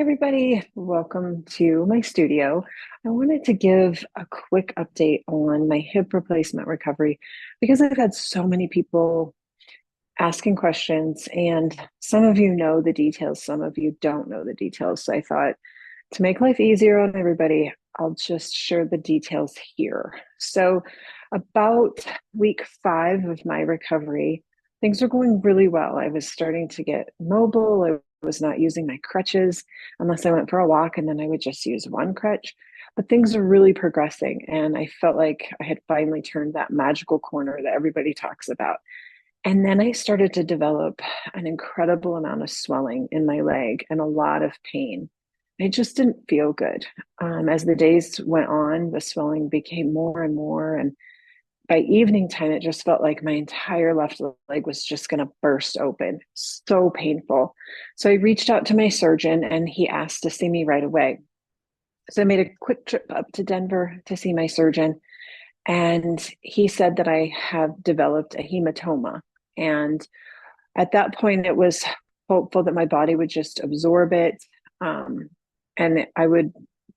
Everybody, welcome to my studio. I wanted to give a quick update on my hip replacement recovery because I've had so many people asking questions, and some of you know the details, some of you don't know the details. So I thought to make life easier on everybody, I'll just share the details here. So, about week 5 of my recovery, things are going really well. I was starting to get mobile. I was not using my crutches unless I went for a walk, and then I would just use one crutch. But things are really progressing, and I felt like I had finally turned that magical corner that everybody talks about. And then I started to develop an incredible amount of swelling in my leg and a lot of pain. I just didn't feel good. As the days went on, the swelling became more and more. And by evening time, it just felt like my entire left leg was just going to burst open. So painful. So I reached out to my surgeon and he asked to see me right away. So I made a quick trip up to Denver to see my surgeon. And he said that I have developed a hematoma. And at that point, it was hopeful that my body would just absorb it, and I would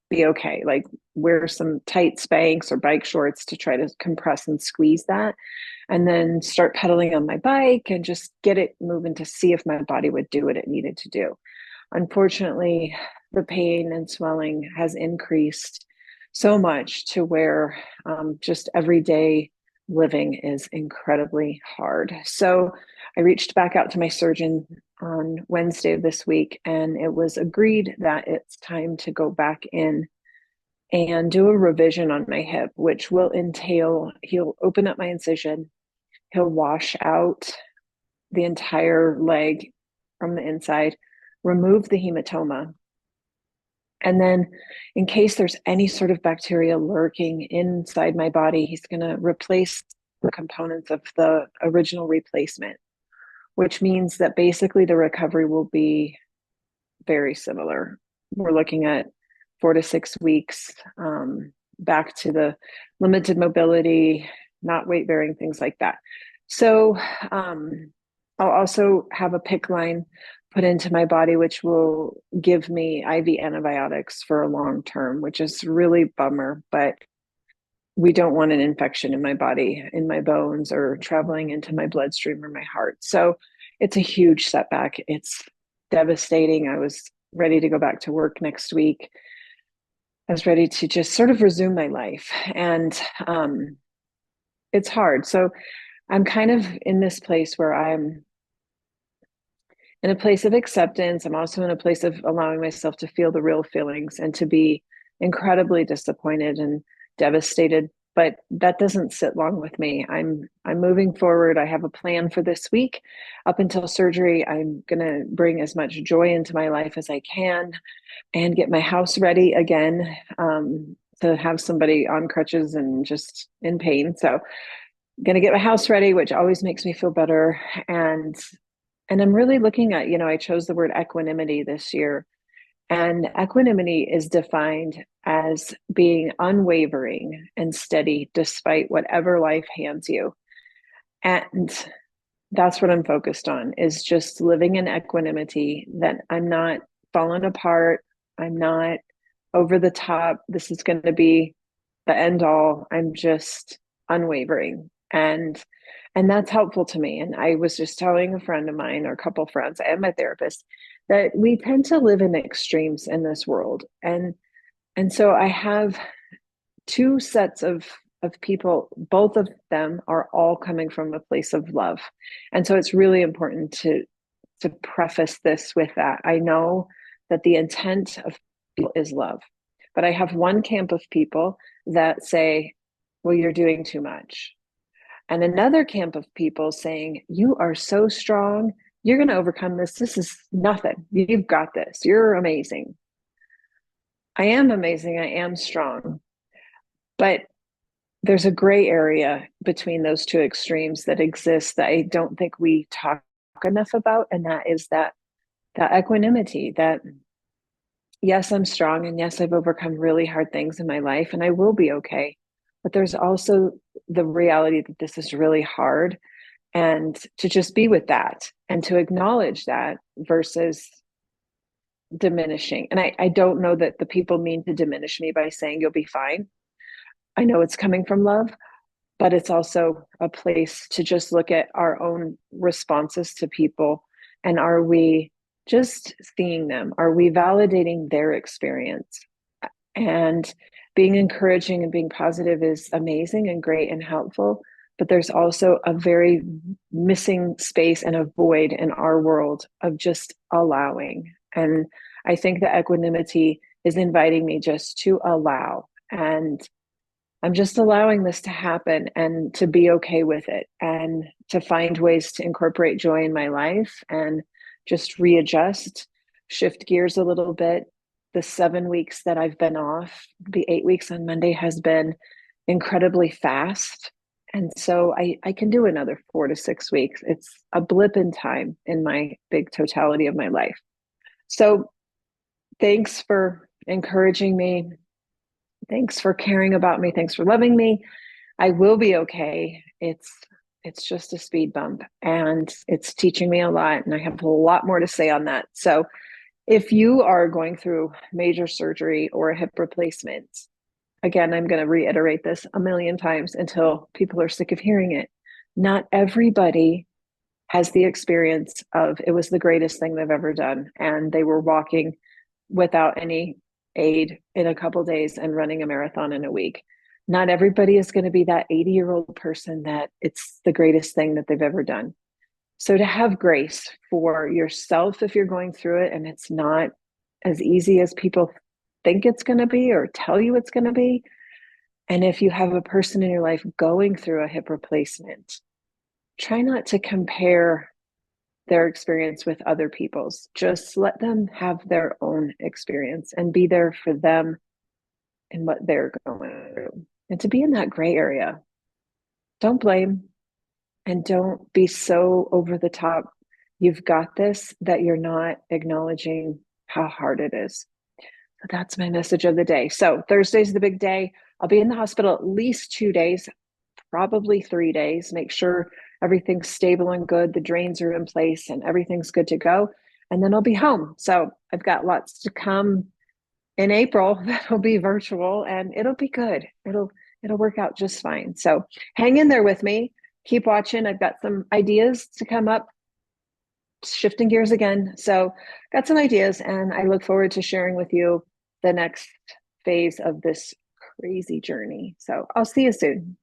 be okay. Like wear some tight Spanx or bike shorts to try to compress and squeeze that, and then start pedaling on my bike and just get it moving to see if my body would do what it needed to do. Unfortunately, the pain and swelling has increased so much to where just everyday living is incredibly hard. So I reached back out to my surgeon on Wednesday of this week, and it was agreed that it's time to go back in and do a revision on my hip, which will entail he'll open up my incision, he'll wash out the entire leg from the inside, remove the hematoma. And then, in case there's any sort of bacteria lurking inside my body, he's going to replace the components of the original replacement, which means that basically the recovery will be very similar. We're looking at 4 to 6 weeks, back to the limited mobility, not weight bearing, things like that. So I'll also have a PICC line put into my body, which will give me IV antibiotics for a long term, which is really bummer, but we don't want an infection in my body, in my bones, or traveling into my bloodstream or my heart. So it's a huge setback. It's devastating. I was ready to go back to work next week. I was ready to just sort of resume my life. And it's hard. So I'm kind of in this place where I'm in a place of acceptance. I'm also in a place of allowing myself to feel the real feelings and to be incredibly disappointed and devastated. But that doesn't sit long with me. I'm moving forward. I have a plan for this week. Up until surgery, I'm gonna bring as much joy into my life as I can and get my house ready again, to have somebody on crutches and just in pain. So I'm gonna get my house ready, which always makes me feel better. And I'm really looking at, I chose the word equanimity this year. And equanimity is defined as being unwavering and steady despite whatever life hands you. And that's what I'm focused on, is just living in equanimity, that I'm not falling apart. I'm not over the top. This is going to be the end all. I'm just unwavering. And that's helpful to me. And I was just telling a friend of mine, or a couple friends, and my therapist, that we tend to live in extremes in this world. And so I have two sets of people. Both of them are all coming from a place of love. And so it's really important to preface this with that. I know that the intent of people is love, but I have one camp of people that say, well, you're doing too much. And another camp of people saying, you are so strong. You're going to overcome this. This is nothing. You've got this. You're amazing. I am amazing. I am strong. But there's a gray area between those two extremes that exists that I don't think we talk enough about. And that is that equanimity, that yes, I'm strong. And yes, I've overcome really hard things in my life and I will be okay. But there's also the reality that this is really hard, and to just be with that and to acknowledge that versus diminishing. And I don't know that the people mean to diminish me by saying you'll be fine. I know it's coming from love, but it's also a place to just look at our own responses to people. And are we just seeing them? Are we validating their experience? And being encouraging and being positive is amazing and great and helpful. But there's also a very missing space and a void in our world of just allowing. And I think that equanimity is inviting me just to allow. And I'm just allowing this to happen and to be okay with it and to find ways to incorporate joy in my life and just readjust, shift gears a little bit. The 7 weeks that I've been off, the 8 weeks on Monday has been incredibly fast. And so I can do another 4 to 6 weeks. It's a blip in time in my big totality of my life. So thanks for encouraging me. Thanks for caring about me. Thanks for loving me. I will be okay. It's just a speed bump and it's teaching me a lot. And I have a lot more to say on that. So if you are going through major surgery or a hip replacement, again, I'm going to reiterate this a million times until people are sick of hearing it. Not everybody has the experience of it was the greatest thing they've ever done. And they were walking without any aid in a couple days and running a marathon in a week. Not everybody is going to be that 80-year-old person that it's the greatest thing that they've ever done. So to have grace for yourself if you're going through it and it's not as easy as people think it's going to be or tell you it's going to be. And if you have a person in your life going through a hip replacement, try not to compare their experience with other people's. Just let them have their own experience and be there for them and what they're going through. And to be in that gray area, don't blame and don't be so over the top. You've got this that you're not acknowledging how hard it is. So that's my message of the day. So Thursday's the big day. I'll be in the hospital at least 2 days, probably 3 days. Make sure everything's stable and good. The drains are in place and everything's good to go. And then I'll be home. So I've got lots to come in April that'll be virtual and it'll be good. It'll work out just fine. So hang in there with me. Keep watching. I've got some ideas to come up, shifting gears again. So got some ideas and I look forward to sharing with you the next phase of this crazy journey. So I'll see you soon.